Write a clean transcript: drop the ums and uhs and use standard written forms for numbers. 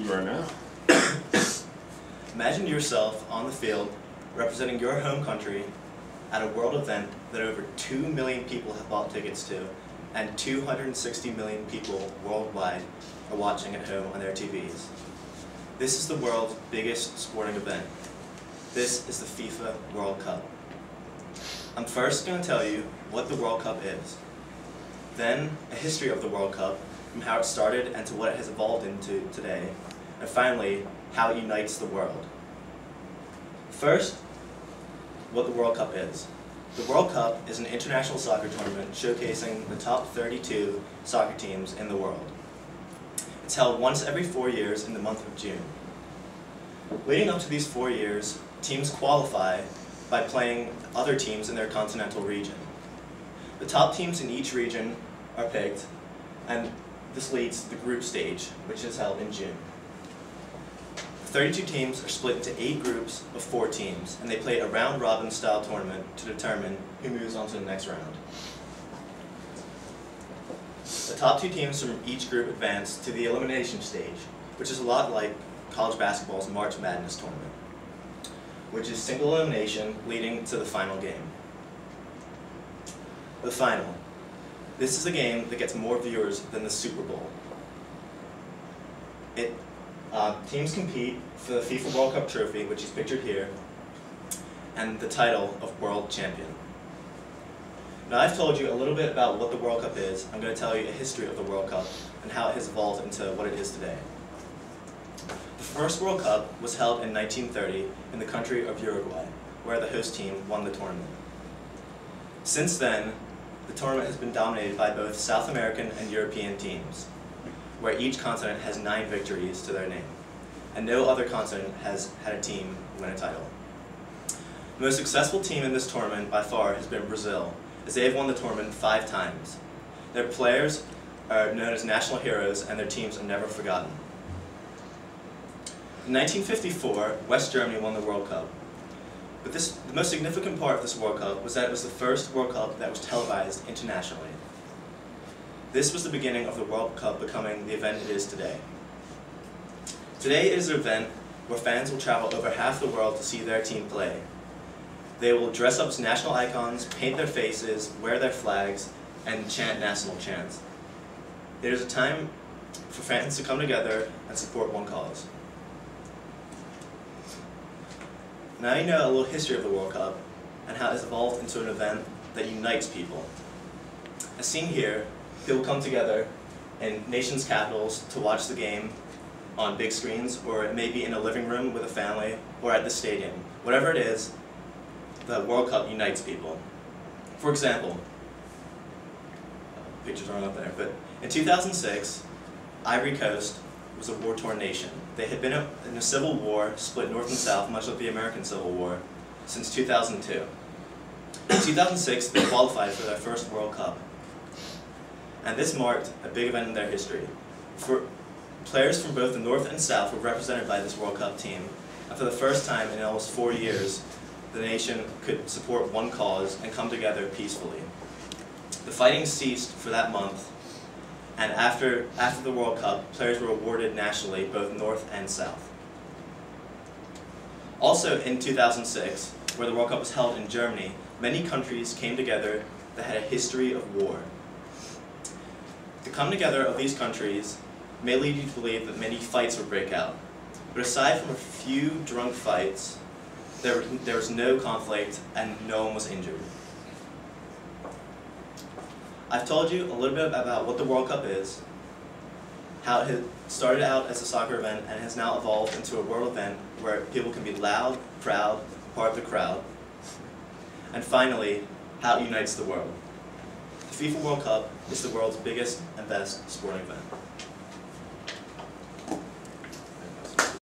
You are now. Imagine yourself on the field representing your home country at a world event that over 2 million people have bought tickets to and 260 million people worldwide are watching at home on their TVs. This is the world's biggest sporting event. This is the FIFA World Cup. I'm first going to tell you what the World Cup is, then a history of the World Cup from how it started and to what it has evolved into today, and finally, how it unites the world. First, what the World Cup is. The World Cup is an international soccer tournament showcasing the top 32 soccer teams in the world. It's held once every 4 years in the month of June. Leading up to these 4 years, teams qualify by playing other teams in their continental region. The top teams in each region are picked, and this leads to the group stage, which is held in June. 32 teams are split into 8 groups of 4 teams, and they play a round-robin style tournament to determine who moves on to the next round. The top 2 teams from each group advance to the elimination stage, which is a lot like college basketball's March Madness tournament, which is single elimination leading to the final game. The final. This is a game that gets more viewers than the Super Bowl. Teams compete for the FIFA World Cup trophy, which is pictured here, and the title of World Champion. Now I've told you a little bit about what the World Cup is. I'm going to tell you a history of the World Cup and how it has evolved into what it is today. The first World Cup was held in 1930 in the country of Uruguay, where the host team won the tournament. Since then, the tournament has been dominated by both South American and European teams, where each continent has 9 victories to their name, and no other continent has had a team win a title. The most successful team in this tournament by far has been Brazil, as they have won the tournament 5 times. Their players are known as national heroes, and their teams are never forgotten. In 1954, West Germany won the World Cup. But the most significant part of this World Cup was that it was the first World Cup that was televised internationally. This was the beginning of the World Cup becoming the event it is today. Today is an event where fans will travel over half the world to see their team play. They will dress up as national icons, paint their faces, wear their flags, and chant national chants. It is a time for fans to come together and support one cause. Now you know a little history of the World Cup and how it has evolved into an event that unites people. As seen here, people come together in nations' capitals to watch the game on big screens, or it may be in a living room with a family, or at the stadium. Whatever it is, the World Cup unites people. For example, pictures aren't up there, but in 2006, Ivory Coast was a war-torn nation. They had been in a civil war, split north and south, much like the American Civil War, since 2002. In 2006, they qualified for their first World Cup. And this marked a big event in their history. Players from both the North and South were represented by this World Cup team, and for the first time in almost 4 years, the nation could support one cause and come together peacefully. The fighting ceased for that month, and after the World Cup, players were awarded nationally, both North and South. Also in 2006, where the World Cup was held in Germany, many countries came together that had a history of war. The come together of these countries may lead you to believe that many fights would break out. But aside from a few drunk fights, there was no conflict and no one was injured. I've told you a little bit about what the World Cup is, how it had started out as a soccer event and has now evolved into a world event where people can be loud, proud, part of the crowd, and finally, how it unites the world. The FIFA World Cup is the world's biggest and best sporting event.